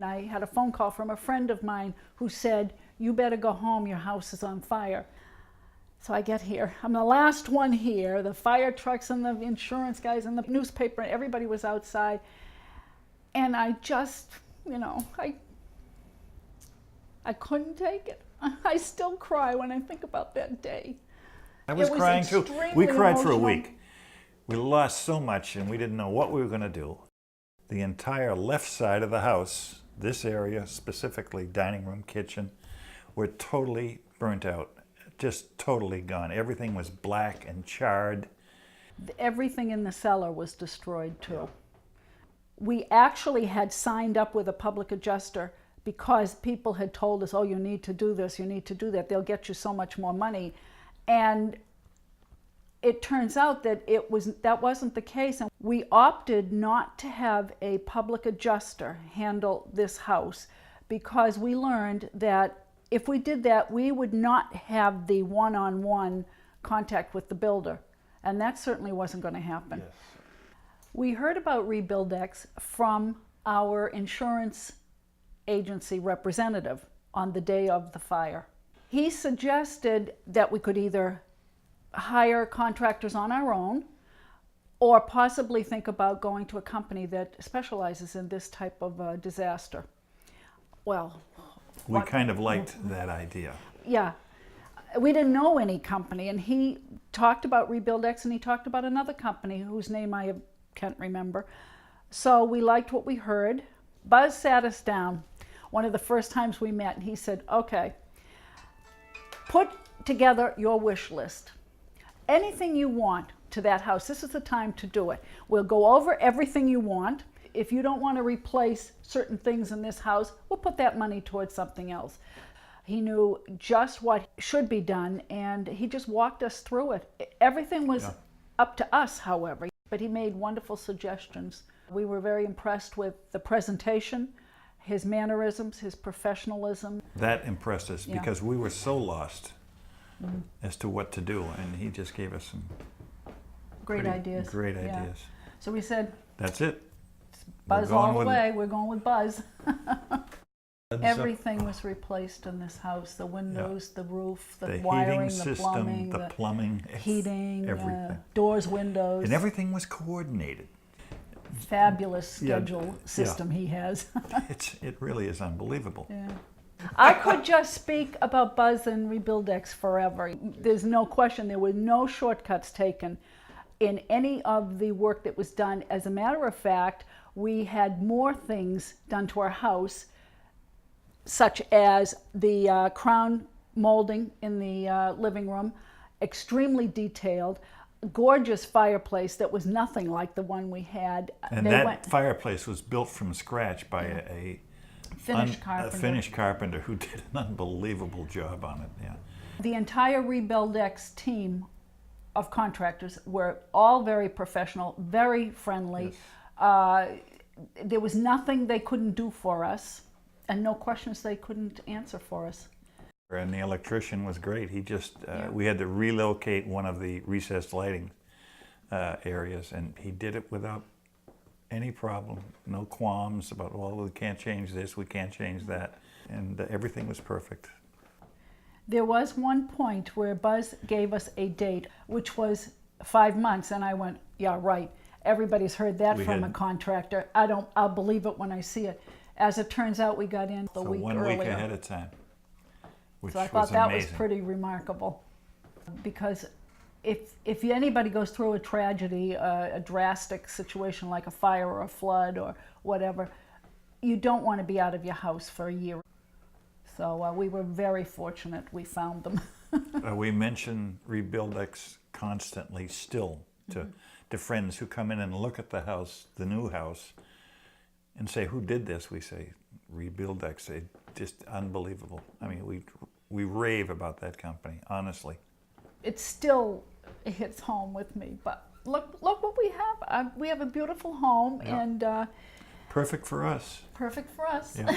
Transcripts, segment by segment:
I had a phone call from a friend of mine who said, "You better go home, your house is on fire." So I get here. I'm the last one here. The fire trucks and the insurance guys and the newspaper, everybody was outside. And I just, I couldn't take it. I still cry when I think about that day. I was crying too. We cried for a emotional. week. We lost so much and we didn't know what we were going to do. The entire left side of the house, this area specifically, dining room, kitchen, were totally burnt out. Just totally gone. Everything was black and charred. Everything in the cellar was destroyed too. We actually had signed up with a public adjuster because people had told us, "Oh, you need to do this, you need to do that. They'll get you so much more money." And it turns out that that wasn't the case. And we opted not to have a public adjuster handle this house because we learned that if we did that, we would not have the one-on-one contact with the builder. And that certainly wasn't going to happen. Yes. We heard about RebuildEx from our insurance agency representative on the day of the fire. He suggested that we could either hire contractors on our own or possibly think about going to a company that specializes in this type of disaster. Well, we kind of liked that idea. Yeah. We didn't know any company, and he talked about RebuildEx and he talked about another company whose name I can't remember. So we liked what we heard. Buzz sat us down one of the first times we met, and he said, "Okay, put together your wish list. Anything you want to that house, this is the time to do it. We'll go over everything you want. If you don't want to replace certain things in this house, we'll put that money towards something else." He knew just what should be done, and he just walked us through it. Everything was up to us, however, but he made wonderful suggestions. We were very impressed with the presentation, his mannerisms, his professionalism. That impressed us because we were so lost as to what to do, and he just gave us some Great ideas. Great ideas. So we said, "That's it. Buzz all the way. We're going with Buzz." Everything was replaced in this house. The windows, the roof, the wiring, heating system, the plumbing, heating, everything. Doors, windows. And everything was coordinated. Fabulous schedule system he has. It really is unbelievable. Yeah. I could just speak about Buzz and RebuildEx forever. There's no question there were no shortcuts taken in any of the work that was done. As a matter of fact, we had more things done to our house, such as the crown molding in the living room, extremely detailed, gorgeous fireplace that was nothing like the one we had. And that fireplace was built from scratch by a Finnish carpenter who did an unbelievable job on it. Yeah. The entire RebuildEx team of contractors were all very professional, very friendly. Yes. There was nothing they couldn't do for us, and no questions they couldn't answer for us. And the electrician was great. He just, we had to relocate one of the recessed lighting areas, and he did it without any problem, no qualms about, well, we can't change this, we can't change that, and everything was perfect. There was one point where Buzz gave us a date, which was 5 months, and I went, "Yeah, right. Everybody's heard that from a contractor. I'll believe it when I see it." As it turns out, we got in the week earlier. 1 week ahead of time, which so I thought that was amazing. pretty remarkable, because if anybody goes through a tragedy, a drastic situation like a fire or a flood or whatever, you don't want to be out of your house for a year. So we were very fortunate we found them. We mention RebuildEx constantly still to friends who come in and look at the house, the new house, and say, "Who did this?" We say, RebuildEx. It's just unbelievable. I mean, we rave about that company, honestly. It still hits home with me, but look what we have. We have a beautiful home, and perfect for us. Perfect for us. Yeah.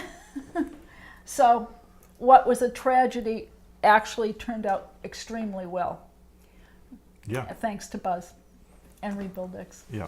So what was a tragedy actually turned out extremely well. Yeah. Thanks to Buzz and RebuildEx. Yeah.